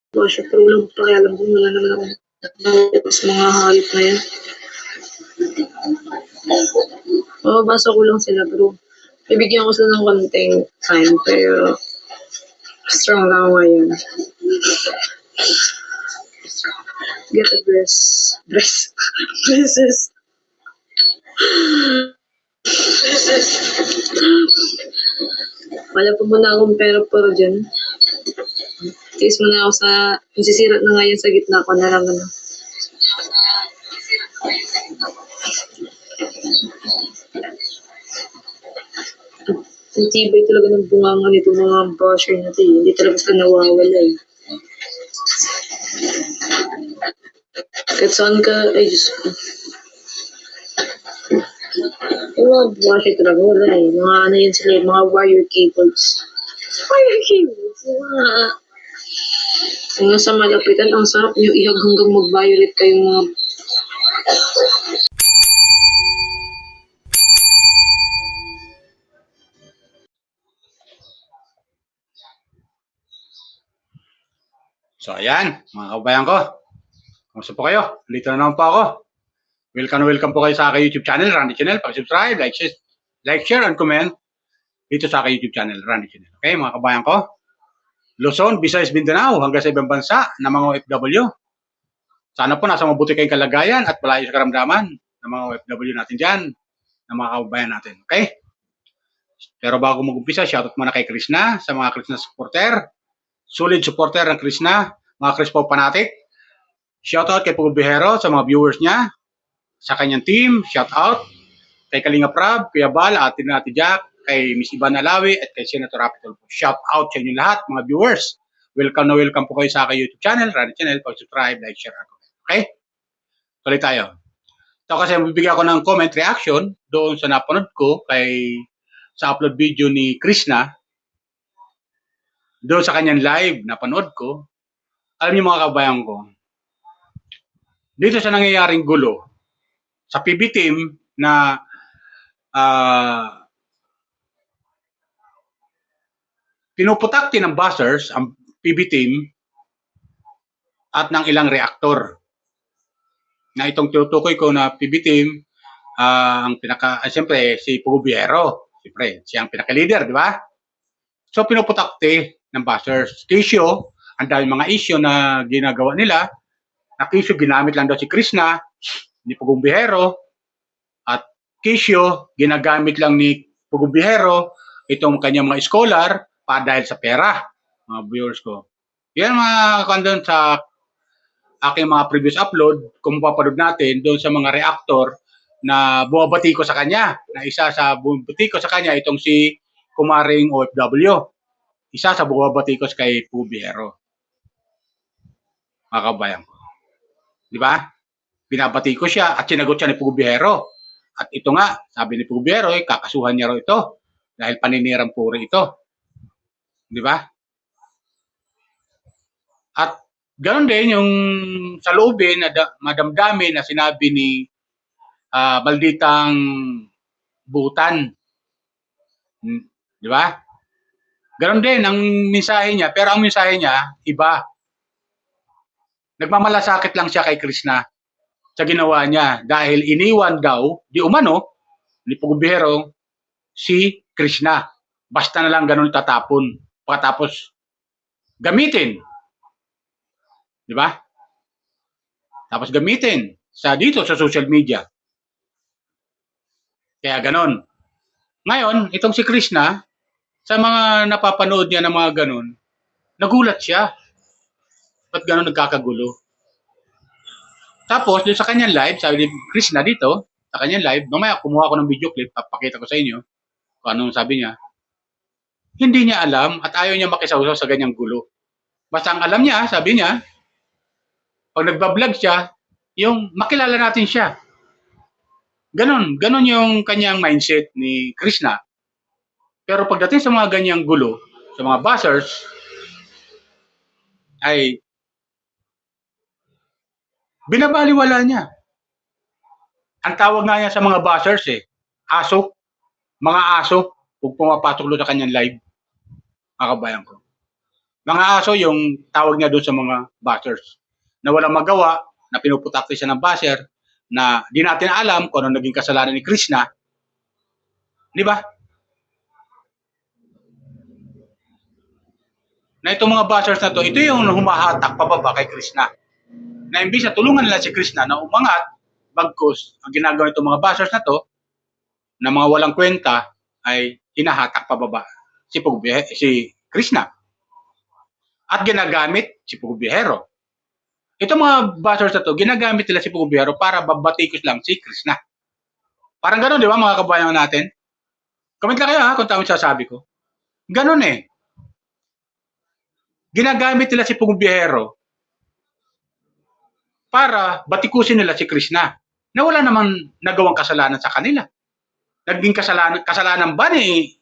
basher, pero walang pakialam kung wala naman ako sa mga hayop na yan. Mababasa ko lang sila, pero bibigyan ko sila ng konting time, pero strong lang ako ngayon. Get a breast. Braces. Wala pa muna akong pero dyan. Tiis mo na ako sa, nasisira na ngayon sa gitna ko na naman. Ang tibay talaga ng bunganga nito mga basher natin. Hindi talaga sila nawawala eh. Kahit saan ka, ay Diyos ko. Yung mga basher talaga wala eh. Mga ano yun sila, mga wire cables. Wire cables? Mga sa malapitan, ang sarap nyo ihag hanggang mag-violet kayong mga. So ayan, mga kabayan ko. Kumusta po kayo? Dito na naman po ako. Welcome po kayo sa aking YouTube channel, Randy Channel. Pag-subscribe, like, share, and comment dito sa aking YouTube channel, Randy Channel. Okay, mga kabayan ko. Luzon, Visayas, Mindanao, hanggang sa ibang bansa na mga OFW. Sana po nasa mabuti kayong kalagayan at malayo sa karamdaman ng mga OFW natin dyan, ng mga kababayan natin. Okay? Pero bago mag-umpisa, shoutout muna kay Krishna, sa mga Krishna supporter. Solid supporter ng Krishna, mga Crispo fanatic. Shoutout kay Pugo Bihero sa mga viewers niya, sa kanyang team. Shoutout kay Kalinga Prab, Kuya Bal, Ate Jack, kay Miss Ivan Alawi, at kay Senator Rapitol. Shoutout sa inyo lahat, mga viewers. Welcome po kayo sa aking YouTube channel, Randy Channel. Pag-subscribe, like, share, comment. Okay? Tuloy tayo. Ito kasi bibigyan ako ng comment reaction doon sa napanood ko sa upload video ni Krishna. Doon sa kanyang live, napanood ko. Alam niyo mga kabayan ko, dito sa nangyayaring gulo, sa PB team na pinuputakti ng buzzers, ang PB team, at ng ilang reaktor. Na itong tinutukoy ko na PB team, ang siyempre, si Pugo Bihero. Siyempre, siya ang pinaka-leader, di ba? So, pinuputakti ng buzzers. Kisyo, ang dahil mga issue na ginagawa nila, na Kisyo ginamit lang daw si Krishna, ni Pugo Bihero, at Kisyo ginagamit lang ni Pugo Bihero itong kanyang mga scholar dahil sa pera, mga viewers ko. Yan mga kandun sa aking mga previous upload, kung mapapanood natin doon sa mga reactor na bumabati ko sa kanya, na isa sa bumabati ko sa kanya itong si Kumaring OFW. Isa sa bumabati ko kay Pugo Bihero. Mga kabayan ko. Di ba? Binabati ko siya at sinagot siya ni Pugo Bihero. At ito nga, sabi ni Pugo Bihero, kakasuhan niya raw ito dahil paninirang puri ito. Di ba? At ganoon din yung sa loobin na madamdami na sinabi ni Malditang Butan. Di ba? Ganoon din ang mensahe niya, pero ang mensahe niya, iba. Nagmamalasakit lang siya kay Krishna sa ginawa niya dahil iniwan daw, di umano, ni Pugo Bihero, si Krishna. Basta na lang ganun tatapon. Pagkatapos, gamitin. Di ba? Tapos gamitin dito sa social media. Kaya ganun. Ngayon, itong si Krishna, sa mga napapanood niya ng mga ganun, nagulat siya. Ba't ganun nagkakagulo? Tapos, sa kanyang live, sabi ni Krishna dito, sa kanyang live, mamaya kumuha ko ng video clip, papakita ko sa inyo kung anong sabi niya. Hindi niya alam at ayaw niya makisawsaw sa ganyang gulo. Basta ang alam niya, sabi niya, pag nagbablog siya, yung makilala natin siya. Ganon yung kanyang mindset ni Krishna. Pero pagdating sa mga ganyang gulo, sa mga buzzers, ay binabaliwala niya. Ang tawag nga niya sa mga buzzers aso, mga aso, kung pumapatok sa kanyang live, mga kabayan ko. Mga aso yung tawag niya doon sa mga bashers. Na walang magawa, na pinuputakti siya ng basher, na di natin alam kung ano naging kasalanan ni Krishna. Di ba? Na itong mga bashers na to, ito yung humahatak pababa kay Krishna. Na imbis na tulungan nila si Krishna na umangat, bagkus, ang ginagawa nitong mga bashers na to, na mga walang kwenta, ay hinahatak pababa si Krishna. At ginagamit si Pugubihero. Itong mga bashers na to, ginagamit nila si Pugubihero para babatikos lang si Krishna. Parang gano'n, di ba mga kabayan natin? Comment lang kayo ha, kung tama sasabi ko. Gano'n eh. Ginagamit nila si Pugubihero para batikusin nila si Krishna na wala namang nagawang kasalanan sa kanila. Naging kasalanan ba ni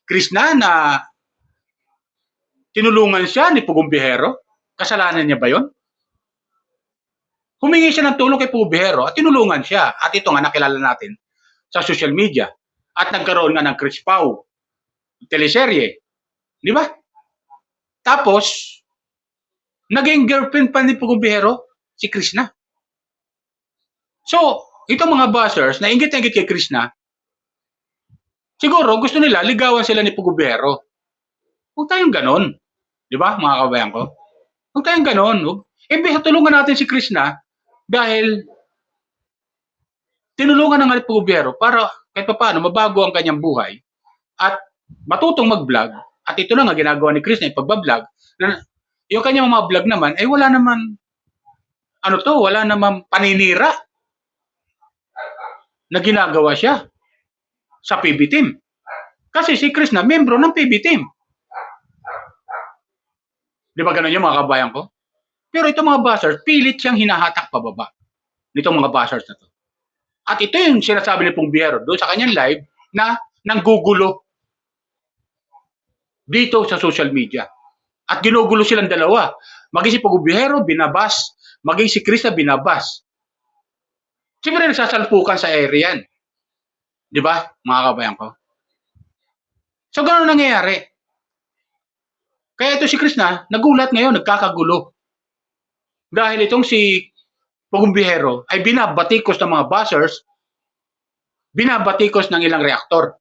Krishna na tinulungan siya ni Pugubihero? Kasalanan niya ba yon? Humingi siya ng tulong kay Pugubihero at tinulungan siya. At ito nga nakilala natin sa social media. At nagkaroon nga ng Chris Pau teleserye. Di ba? Tapos, naging girlfriend pa ni Pugubihero si Krishna. So, itong mga bashers na inggit-inggit kay Krishna, siguro gusto nila ligawan sila ni Pugubihero. Huwag tayong ganon. Di ba, mga kabayan ko? Huwag tayong ganon. Imbes tulungan natin si Krishna dahil tinulungan na nga ni Pugubihero para kahit paano mabago ang kanyang buhay at matutong mag-vlog. At ito na nga ginagawa ni Krishna, yung pagbablog. Yung kanyang mga vlog naman, ay wala naman, wala naman paninira na ginagawa siya sa PB team. Kasi si Krishna, membro ng PB team. Di ba ganun yung mga kabayan ko? Pero itong mga bashers, pilit siyang hinahatak pababa nitong mga bashers na to. At ito yung sinasabi ni Pugubihero doon sa kanyang live na nanggugulo dito sa social media. At ginugulo silang dalawa. Maging si Pugubihero, binabas. Maging si Krishna, binabas. Siyempre, nagsasalpukan sa area yan. Di ba, mga kabayan ko? So, gano'n nangyayari. Kaya ito si Krishna, nagulat ngayon, nagkakagulo. Dahil itong si Pugubihero ay binabatikos ng mga bashers, binabatikos ng ilang reaktor.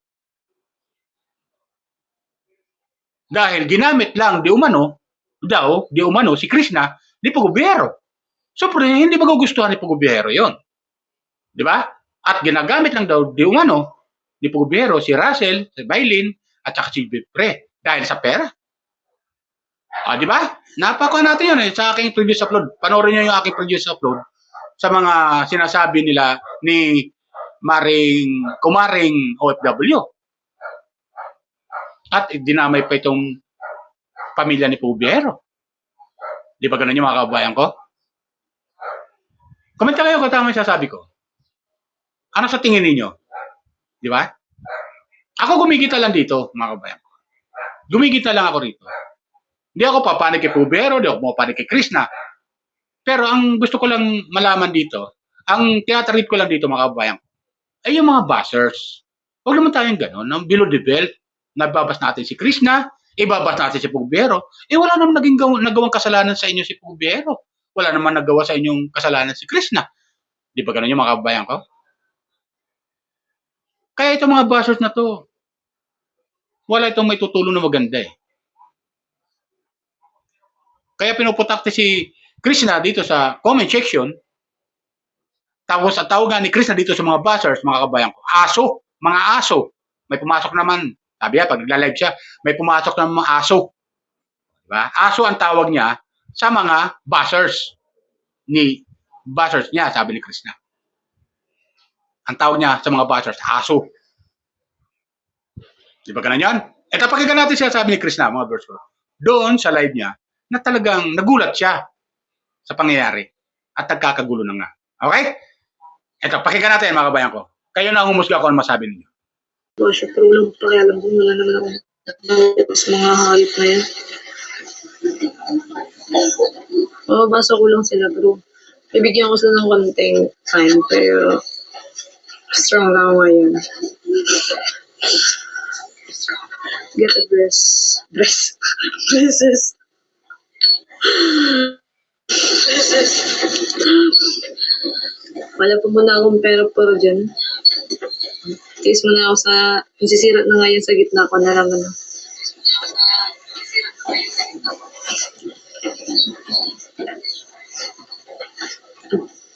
Dahil ginamit lang di umano si Krishna ni Pugubihero. So, hindi magugustuhan ni Pugubihero yon, di ba? At ginagamit lang daw di umano ni Pugubihero si Russell, si Bailin, at saka si Bipre dahil sa pera. Di ba? Napako natin yun sa aking previous upload. Panoorin niyo yung aking previous upload sa mga sinasabi nila ni kumaring OFW. At dinamay pa itong pamilya ni Pugubihero. Di ba ganun yung mga kabayan ko? Komenta kayo kung tama yung sasabi ko. Ano sa tingin ninyo? Di ba? Ako gumigita lang dito, mga kabayan ko. Gumigita lang ako rito. Hindi ako papanig kay Pugubihero, hindi ako papanig kay Krishna. Pero ang gusto ko lang malaman dito, ang tiyatreat ko lang dito, mga kabayan ko, ay yung mga bashers. Huwag naman tayong gano'n, ang below the belt. Nababas natin si Krishna, ibabas natin si Pugubihero. Wala naman nagawang kasalanan sa inyo si Pugubihero. Wala naman nagawa sa inyong kasalanan si Krishna. Di ba ganun yung mga kabayan ko? Kaya itong mga bashers na to, wala itong may tutulong na maganda eh. Kaya pinuputakti si Krishna dito sa comment section. Tapos at tawag nga ni Krishna dito sa mga bashers, mga kabayan ko, aso, mga aso. May pumasok naman. Sabi niya, pag nagla-live siya, may pumasok ng mga aso. Diba? Aso ang tawag niya sa mga bashers niya, sabi ni Krishna. Ang tawag niya sa mga bashers, aso. Di ba ganun yan? Ito, pakinggan natin siya sabi ni Krishna, mga viewers ko. Doon sa live niya, na talagang nagulat siya sa pangyayari at nagkakagulo na nga. Okay? Ito, pakinggan natin mga kabayan ko. Kayo na ang humusga kung ano masabi ninyo. Siya, pero walang pakialam ko, wala naman ako sa mga hayop na yan. Mababasa ko lang sila, pero bibigyan ko sila ng konting time, pero strong lang ako ngayon. Get a dress. Dresses. Wala pa muna akong pero dyan. Tiis muna ako sa, nasisirat na ngayon sa gitna ko na lang ano.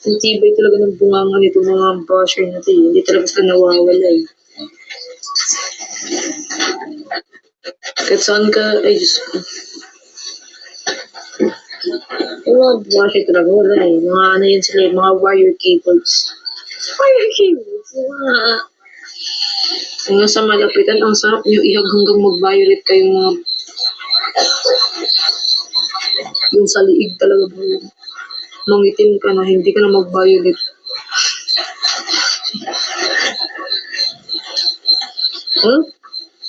Ang tibay talaga ng bunganga nito mga basher na ito eh. Hindi talaga sila nawawala eh. Kahit saan ka, ay Diyos ko. Yung mga basher talaga wala eh. Mga ano yun sila eh, mga wire cables. Wire cables? Yung nasa malapitan, ang sarap nyo ihag hanggang mag-violet kayong mga yung sa liig talaga ba yun. Mangitim ka na, hindi ka na mag-violet.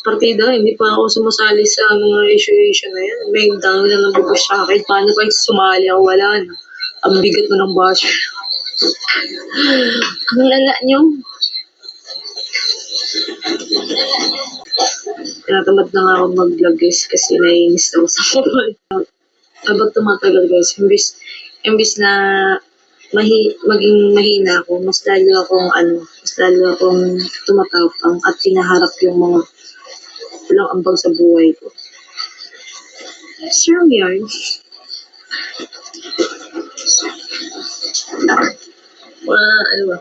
Partida, hindi pa ako sumasali sa mga issue na yan. May dami na nabubush sa akin. Paano pa sumali ako? Wala na. Ang bigat mo ng basher. Ang lala nyo. Tinatamad na nga ako mag-vlog guys kasi naiinis ako sa mobile. Habang tumatagal guys, imbis na maging mahina ako, mas lalo akong tumatapang at hinaharap yung mga walang ambag sa buhay ko. Sure yan. Ano ba?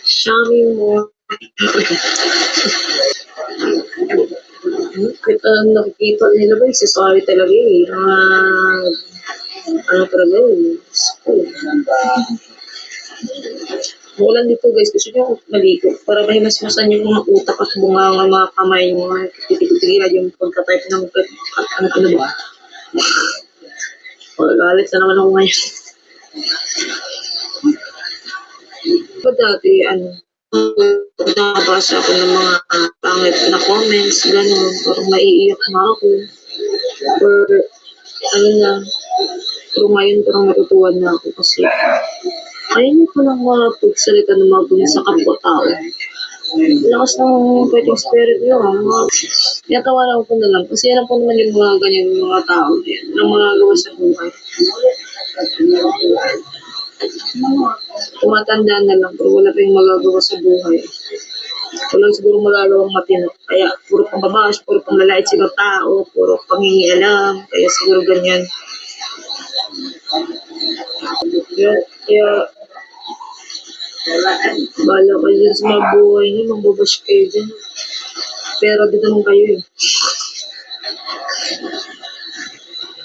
Xiaomi mo. Kahit nakikita nila ba, isasabi talaga eh. Ano talaga eh. Mulan dito guys, gusto nyo maligo para mahimasmasan yung mga utak at bunga ng mga kamay, yung mga titigil yung pagka-type ng ano ba? Galit na naman ako ngayon. Diba dati, nakabasa ako ng mga pangit na comments, gano'n, parang maiiyak na ako. Or, pero ngayon parang natutuwa na ako kasi ayun ko lang pagsalita ng mga bunyi sa kapwa-tao. Lakas ng fighting spirit yun. Natawa ko na lang kasi alam ko naman yung mga ganyan mga tao din, ng mga gawa sa buhay. Tumatanda na lang pero wala pa yung magagawa sa buhay. Walang siguro magagawang matino. Kaya puro pang babash, puro pang lalait sa ibang tao, puro pangingialam. Kaya siguro ganyan. Kaya bala kayo dyan sa mga buhay niyo, magbabash kayo dyan. Pero dito naman kayo eh.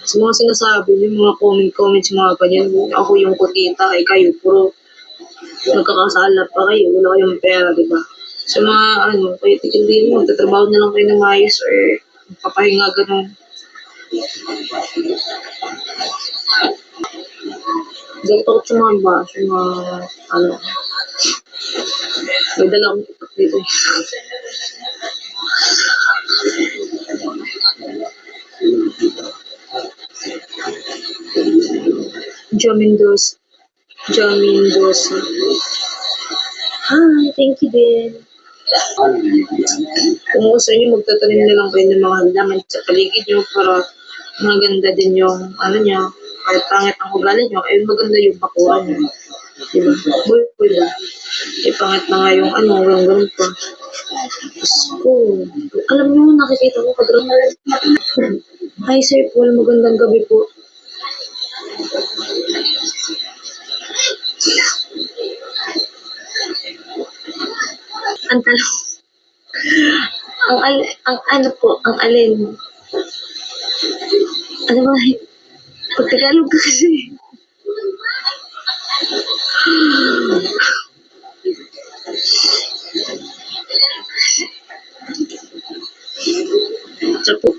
Sa mga sinasabi niyo, mga comments, mga ganyan, ako yung kutita, ay kayo, puro nagkakasala pa kayo, wala kayong pera, diba? Sa mga kayo tigil mo, tatrabaho na lang kayo ng maayos or papahinga ganun. Dahil takot sa mga bash, yung mga may dala akong ipak dito. Jamindosa. Hi, thank you din. Kung gusto niyo, magtatanim na lang kayo ng mga halaman sa paligid niyo para maganda din yung niya. Kahit pangit ang ugali niyo, eh maganda yung bakuran niyo. Diba? Buhay ba? Eh pangit na nga yung ganun pa. Alam niyo, nakikita ko kadrang. Hi Sir Paul, magandang gabi po. Ang tanong, ang alin? Ano ba? Pagtagalog ka kasi. Chapo.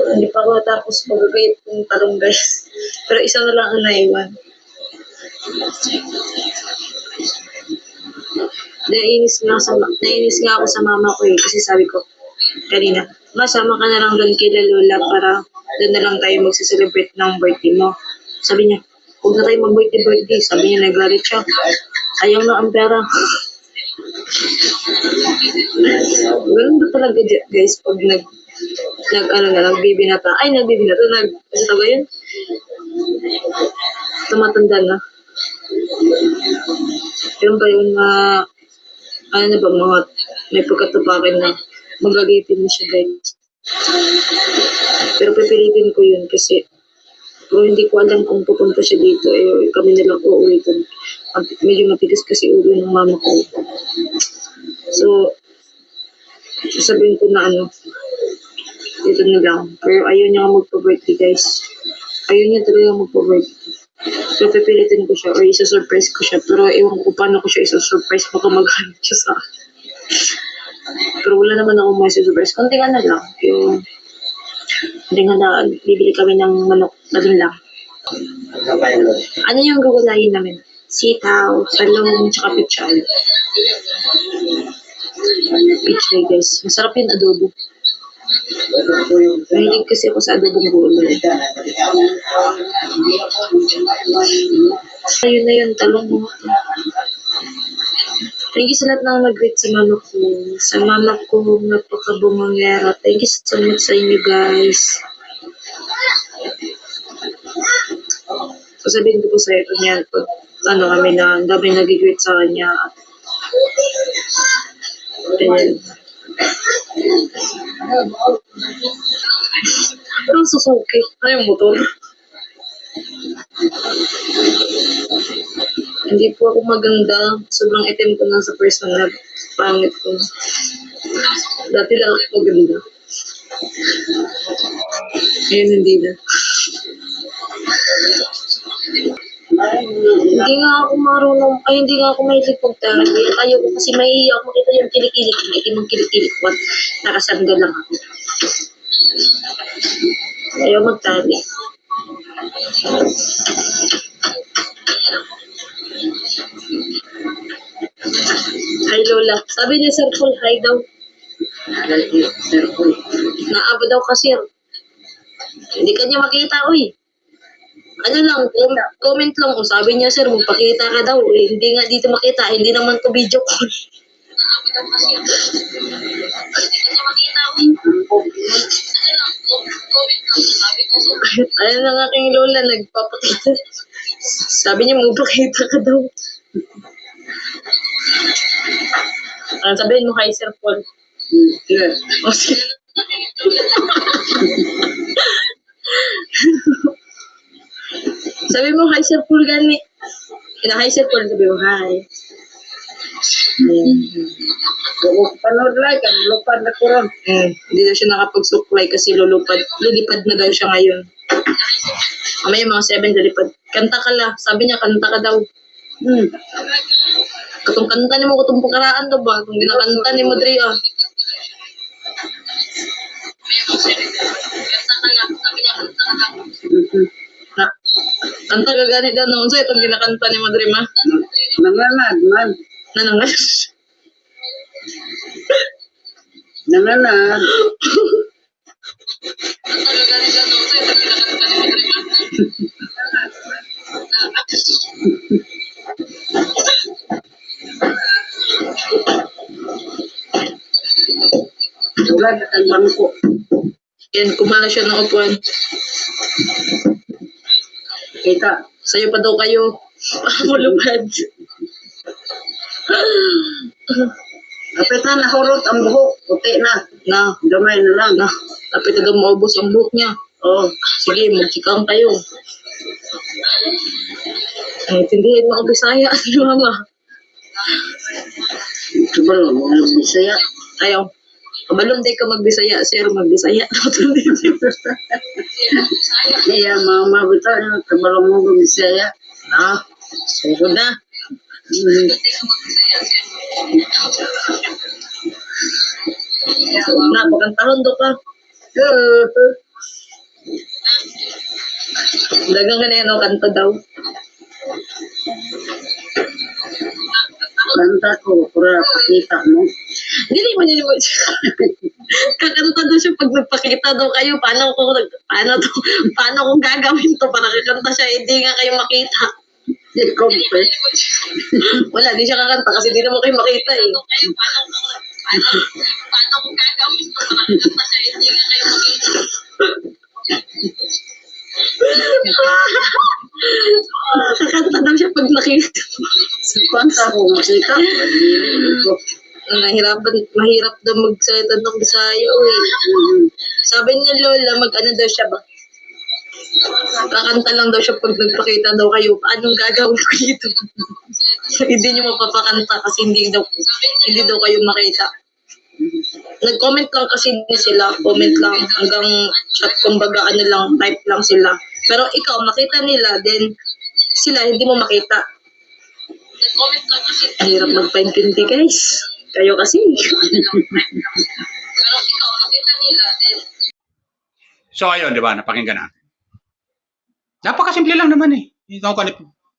Hindi pa ako natapos mag-gate ng talong guys. Pero isa na lang ang naiwan. Nainis nga ako sa mama ko eh. Kasi sabi ko, kanina, masama ka na lang doon kila Lola para doon na lang tayo magsiselebrate ng birthday mo. Sabi niya, huwag na tayo mag-birthday. Sabi niya, naglarit siya. Ayaw na ang pera. Ganun ba talaga guys pag nagbibinata. Ano ba yun? Tumatanda na. Yun ba yun na, ano na ba, mga, may pagkatupakin na magagipin na siya, guys. Pero pipilitin ko yun kasi pero hindi ko alam kung pupunta siya dito. Eh, kami na lang uuwi doon. Medyo matigas kasi ulo ng mama ko. So, sasabihin ko na dito na lang. Pero ayaw niya magpa-birthday, guys. Ayaw niya talaga magpa-birthday. So, pipilitin ko siya or isa-surprise ko siya. Pero ewan ko paano ko siya isa-surprise. Baka maghanap siya sa akin. Pero wala naman akong may surprise. Kunti nga na lang. Bibili kami ng manok na din lang. Ano yung gugulayin namin? Sitaw, talong, tsaka pichay. Pichay, guys. Masarap yung adobo. Mahilig kasi ako sa adobong gulay. Ayun na yun, talong mo. Thank you sa lahat ng nag-greet sa mama ko. Sa mama ko, napakabumangera. Thank you so much sa inyo, guys. Sasabihin ko po sa ito niyan pag kami na dami nag-greet sa kanya. And pero susuki. Ano yung motor? Hindi po ako maganda. Sobrang itim ko na sa personal. Pangit ko. Dati lang ako maganda. Ngayon hindi na. Hindi nga ako mahilig pagtali. Ayaw ko kasi mahihiya ako makita yung kilikili ko. Itim ang kilikili ko. Nakasanda lang ako. Ayaw magtali. Hi Lola. Sabi niya Sir Paul, hi daw. Naaba daw kasi. Hindi kanya makita, uy. Ano lang, comment lang. O sabi niya, sir, magpakita ka daw. Eh, hindi nga dito makita. Hindi naman to video call. Naaba daw kasi. Hindi kanya makita, uy. Ano lang, comment lang. Sabi niya, sir. Ayun ang aking lola, nagpapakita. Sabi niya, magpakita ka daw. Sabihin mo kay Sir Paul. Yeah. O sige. Sabi mo, hi Sir Paul gani. Hi Sir Paul, sabi mo, hi. Panood like, lupad na ko ron. Hindi daw siya nakapag-supply kasi lulipad na daw siya ngayon. Mamaya mga 7 lulipad. Kanta ka la. Sabi niya, kanta ka daw. Katong kanta ni mo, katong pukaraan daw ba? Kung ginakanta ni mo, Dre, Kanta ka la. Sabi niya, kanta ka daw. Kanta ka ganit daw. Noon sa itong ginakanta ni mo, Dre, ma? Nanganad man. Nanangal. Nanganad. Kanta ka ganit daw. Noon sa itong ginakanta ni mo, Dre, ma? Wala na kang bangko. Yan, kumala siya ng upuan. Kita. Sa'yo pa daw kayo. Mulupad. Kapit na nahurot ang buhok. Puti na. Na, Gamay na lang. tapos na daw maubos ang buhok niya. Oh. Sige, magsikang kayo. Tindihin mo ang Bisaya, ni Mama. Kabalo, mga Bisaya. Ayaw. Kabalong day ka magbisaya, sir, magbisaya. Iya, mama bito. Kabalo mo mga Bisaya. Sugod na. Na, pagkantahon do ka. Dagang ka na yan, kanta daw. Kanta ko, pura pakita mo. Hindi mo nila kakanta daw siya pag nagpakita daw kayo. Paano ko gagawin to para kakanta siya, hindi nga kayo makita. Ikaw, Wala, di siya kakanta kasi di naman kayo makita eh. Paano kung gagawin ko makakita sa hindi nga kayo makita? Kakanta daw siya pag nakita. Sa kanta ko, masika. Mahirap daw magsalita ng Bisaya, uy. Sabi niya Lola, mag-ano daw siya ba? Kakanta lang daw siya pag nagpakita daw kayo. Anong gagawin ko dito? Hindi niyo mapapakanta kasi hindi daw kayo makita. Nag-comment lang kasi sila, comment lang hanggang chat, kumbaga ano lang, type lang sila. Pero ikaw, makita nila, then sila hindi mo makita. Nag-comment lang kasi. Hirap magpaintindi, guys. Kayo kasi. Pero ikaw, makita nila, then. So ayun, di ba? Napakinggan natin. Napakasimple lang naman eh. Ito ko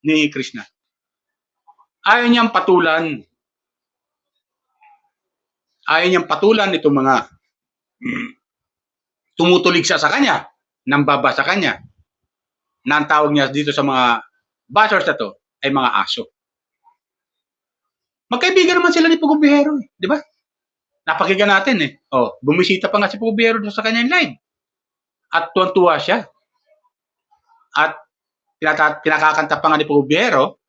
ni Krishna. Ayaw niyang patulan. Ayaw niyang patulan itong mga tumutulig sa kanya, nambaba sa kanya. Na ang tawag niya dito sa mga bashers na to ay mga aso. Magkaibigan naman sila ni Pugubihero, di ba? Napakinggan natin eh. Oh, bumisita pa nga si Pugubihero sa kanyang live. At tuwan-tuwa siya. At pinakakanta pa nga ni Pugubihero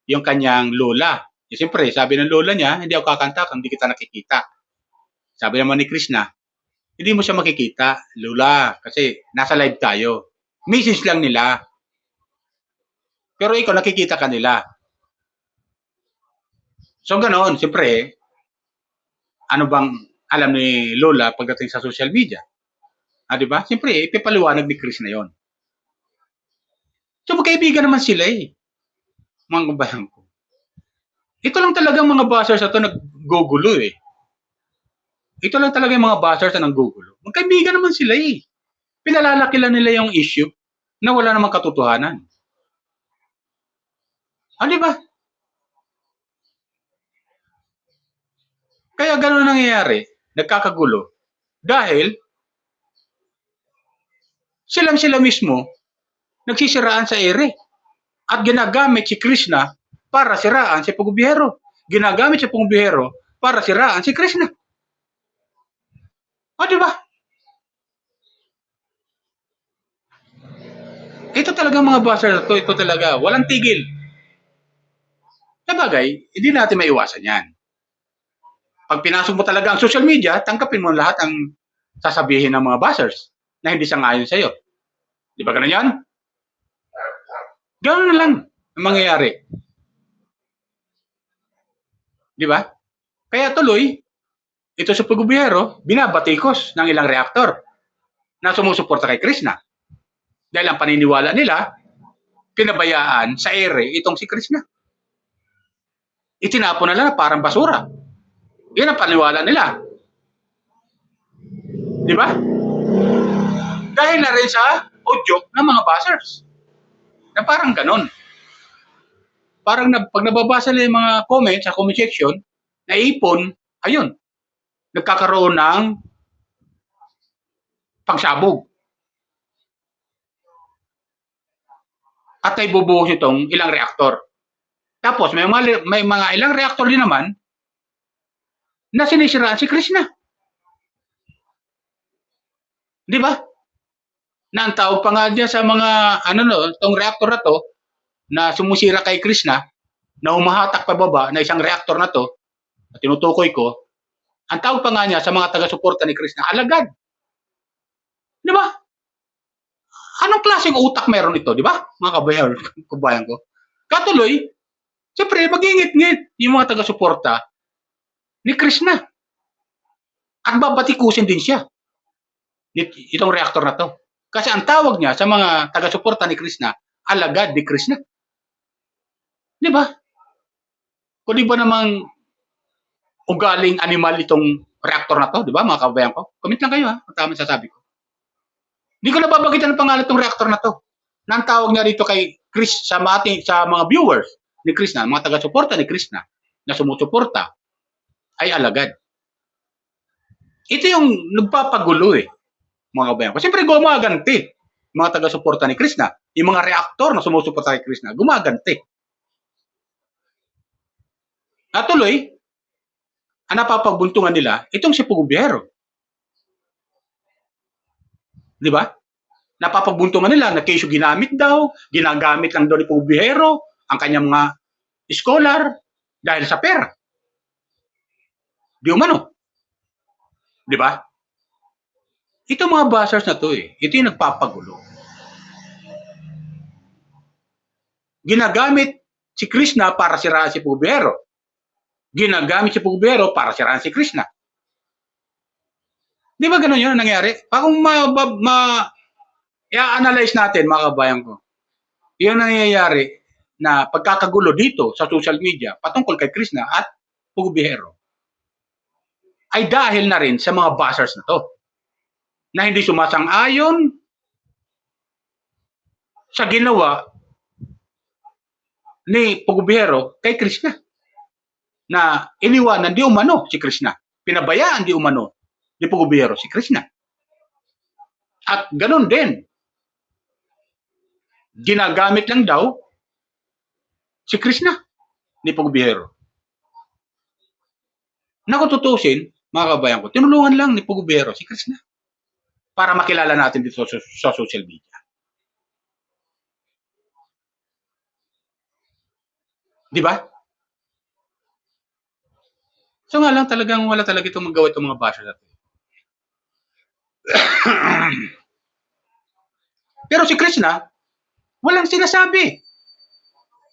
yung kanyang lola. E, siyempre, sabi ng lola niya, hindi ako kakanta kung hindi kita nakikita. Sabi naman ni Krishna, hindi mo siya makikita, lola, kasi nasa live tayo. Message lang nila. Pero ikaw, nakikita ka nila. So, ganoon, siyempre, ano bang alam ni lola pagdating sa social media? Ah, di ba? Siyempre, ipipaliwanag ni Krishna yon. So, magkaibigan naman sila eh. Mga kabayan ko. Ito lang talagang mga bashers na ito naggugulo eh. Ito lang talaga yung mga bashers na naggugulo. Magkaibigan naman sila eh. Pinalalaki lang nila yung issue na wala namang katotohanan. Ah, di ba? Kaya gano'n nangyayari, nagkakagulo. Dahil, sila mismo, nagsisiraan sa ere. At ginagamit si Krishna para siraan si Pugubihero. Ginagamit si Pugubihero para siraan si Krishna. O, di ba? Ito talaga mga bashers na ito talaga, walang tigil. Sabagay, hindi natin maiwasan yan. Pag pinasok mo talaga ang social media, tangkapin mo lahat ang sasabihin ng mga bashers na hindi sangayon sa'yo. Di ba ganun yan? Gano'n na lang ang mangyayari. Di ba? Kaya tuloy, ito sa Pugubihero, binabatikos ng ilang reaktor na sumusuporta kay Krishna. Dahil ang paniniwala nila, pinabayaan sa ere itong si Krishna. Itinapon nila na parang basura. Yan ang paniniwala nila. Di ba? Dahil na rin sa audio ng mga bashers. Na parang ganon. Parang pag nababasa nila yung mga comments sa comment section, naipon, ayun, nagkakaroon ng pagsabog. At naibubuhos itong ilang reaktor. Tapos may mga ilang reaktor din naman na sinisiraan si Krishna. Di ba? Na ang tawag pa nga dyan sa mga itong reaktor na to na sumusira kay Krishna na humahatak pababa na isang reaktor na to na tinutukoy ko, ang tawag pa nga niya sa mga taga-suporta ni Krishna, alagad. Di ba? Anong klaseng utak meron ito, di ba? Mga kabayan ko. Katuloy, siyempre, mag-ingit-ngit yung mga taga-suporta ni Krishna. At babatikusin din siya. Itong reaktor na to. Kasi ang tawag niya sa mga taga-suporta ni Krishna, alagad ni Krishna. Di ba? Kung di ba namang ugaling animal itong reaktor na to, di ba mga kabayan ko? Comment lang kayo ha, kung tama sasabi ko. Hindi ko nababagitan ang pangalan itong reaktor na to. Nang tawag niya rito kay Chris sa mga viewers ni Krishna, mga taga-suporta ni Krishna na sumusuporta ay alagad. Ito yung nagpapagulo eh, mga kabayan ko. Siyempre gumaganti mga taga-suporta ni Krishna. Yung mga reaktor na sumusuporta kay Krishna, gumaganti. At tuloy, ang napapagbuntungan nila, itong si Pugubiyero. Di ba? Napapagbuntungan nila na kesyo ginagamit lang daw ni Pugubiyero ang kanyang mga scholar dahil sa pera. Di umano. Di ba? Ito mga bashers na to ito yung nagpapagulo. Ginagamit si Krishna para siraan si Pugubiyero. Ginagamit si Pugubiyero para siraan si Krishna. Di ba ganun yun ang nangyari? Kung i-analyze natin, mga kabayan ko, yun ang nangyayari na pagkakagulo dito sa social media patungkol kay Krishna at Pugubiyero ay dahil na rin sa mga bashers na to na hindi sumasang-ayon sa ginawa ni Pugubiyero kay Krishna na iniwanan di umano si Krishna. Pinabayaan di umano ni Pugubiyero si Krishna. At ganun din, ginagamit lang daw si Krishna ni Pugubiyero. Na kung tutusin, mga kabayan ko, tinulungan lang ni Pugubiyero si Krishna para makilala natin dito sa social media. Di ba? So nga lang, wala talaga itong magawa itong mga bashers natin. Pero si Krishna, walang sinasabi.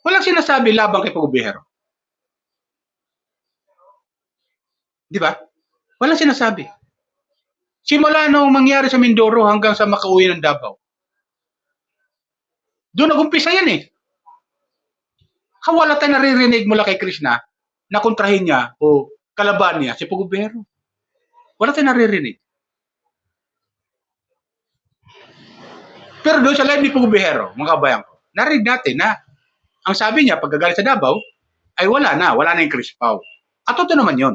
Walang sinasabi labang kay Pugubiyero. Di ba? Walang sinasabi. Simula nung mangyari sa Mindoro hanggang sa makauwi ng Davao. Doon nag-umpisa yan Wala tayong naririnig mula kay Krishna na kontrahin niya o kalaban niya si Pugubiyero. Wala tayong naririnig. Pero doon sa live ni Pugubiyero, mga kabayan ko, narinig natin na ang sabi niya pagkagalit sa Davao ay wala na yung Chris Pao. At totoo naman yun.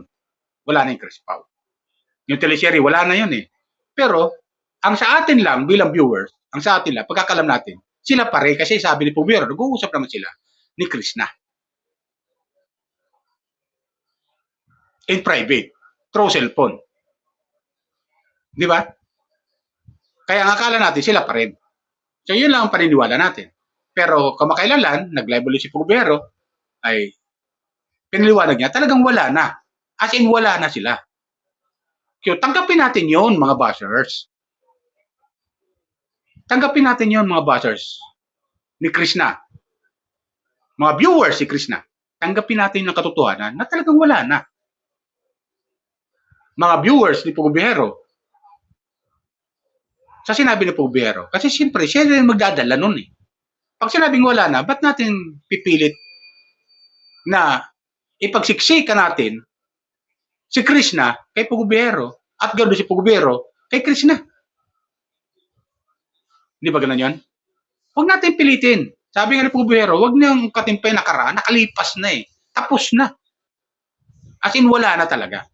Wala na yung Chris Pao. Yung teleserye, wala na yun Pero, ang sa atin lang bilang viewers, ang sa atin lang, pagkakalam natin, sila pare kasi sabi ni Pugubiyero, nag-uusap naman sila ni Krishna. In private, through cellphone. Di ba? Kaya ang akala natin, sila pa rin. So, yun lang ang paniniwala natin. Pero, kamakailan nag-live ulit si Pugubiyero, ay piniliwanag niya, talagang wala na. As in, wala na sila. So, tanggapin natin yon mga bashers. Tanggapin natin yon mga bashers ni Krishna. Mga viewers si Krishna. Tanggapin natin ng katotohanan na talagang wala na. Mga viewers ni Pugubiyero sa sinabi ni Pugubiyero. Kasi siyempre, siya rin magdadala nun Pag sinabing wala na, ba't natin pipilit na ipagsiksikan natin si Krishna kay Pugubiyero at ganoon si Pugubiyero kay Krishna? Di ba ganun yun? Huwag natin pilitin. Sabi nga ni Pugubiyero, huwag niyong katimpay nakaraan, nakalipas na Tapos na. As in, wala na talaga.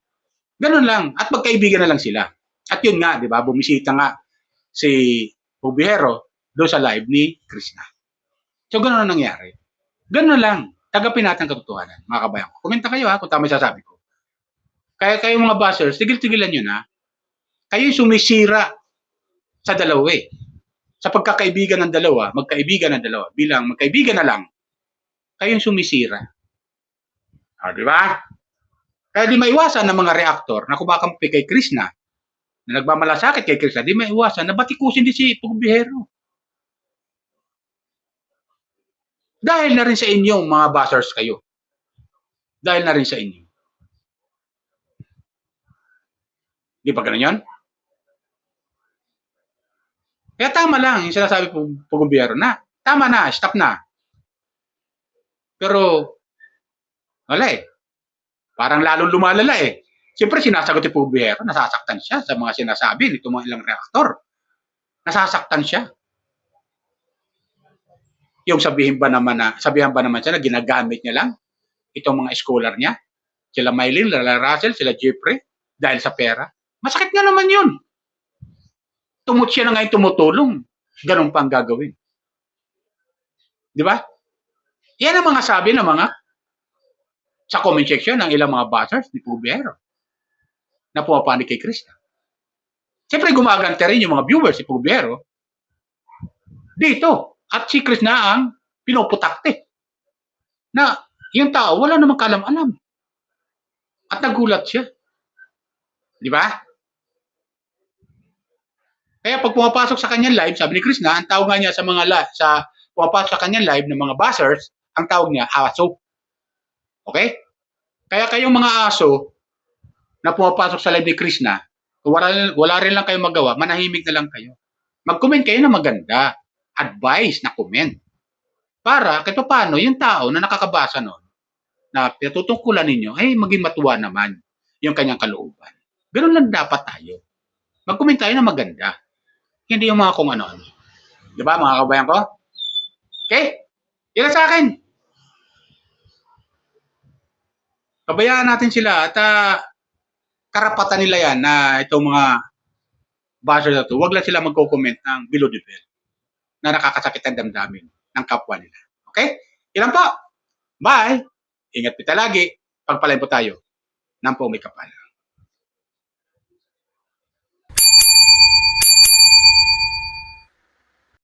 Ganun lang. At magkaibigan na lang sila. At yun nga, di ba, bumisita nga si Pugubiyero doon sa live ni Krishna. So, ganun ang nangyari. Ganun lang. Tagapin natin ang katotohanan, mga kabayan. Komenta kayo kung tama yung sasabi ko. Kaya kayo mga bashers, tigil-tigilan nyo na. Kayo sumisira sa dalawa Sa pagkakaibigan ng dalawa, magkaibigan ng dalawa, bilang magkaibigan na lang, kayong sumisira. Di ba? Kaya di maiwasan ng mga reaktor na kumakampi kay Krishna, na nagmamalasakit kay Krishna, di maiwasan na batikusin din si Pugubiyero. Dahil na rin sa inyong mga bashers kayo. Dahil na rin sa inyo. Di ba ganun yun? Kaya tama lang yung sinasabi Pugubiyero na, tama na, stop na. Pero, wala Parang lalong lumalala Siyempre, sinasagot ni Pugubiyero, nasasaktan siya sa mga sinasabi nito mga ilang reaktor. Nasasaktan siya. Yung sabihan ba naman siya na ginagamit niya lang itong mga scholar niya, sila Mylene, sila Russell, sila Jeffrey, dahil sa pera. Masakit nga naman yun. Siya na ngayon tumutulong. Ganun pa ang gagawin. Di ba? Yan ang mga sabi ng mga sa comment section ng ilang mga bashers ni Pugbiero na pumapanig kay Krishna. Siyempre, gumagante rin yung mga viewers si Pugbiero dito. At si Krishna ang pinuputakte na yung tao wala namang kalam-alam. At nagulat siya. Di ba? Kaya pag pumapasok sa kanyang live, sabi ni Krishna, ang tawag nga niya sa mga pumapasok sa kanyang live ng mga bashers, ang tawag niya aso. Okay? Kaya kayong mga aso na pumapasok sa live ni Krishna, wala rin lang kayo magawa, manahimik na lang kayo. Mag-comment kayo na maganda. Advice na comment. Para kahit paano yung tao na nakakabasa noon, na pinatutungkulan ninyo, ay maging matuwa naman yung kanyang kalooban. Ganun lang dapat tayo. Mag-comment tayo na maganda. Hindi yung mga kung ano-ano. Diba mga kabayan ko? Okay? Yan sa akin. Kabayaan natin sila at karapatan nila yan na itong mga bashers na ito, huwag lang sila magko-comment ng below the belt na nakakasakit ang damdamin ng kapwa nila. Okay? Ilan po? Bye! Ingat po lagi. Pagpalain po tayo ng may kapal.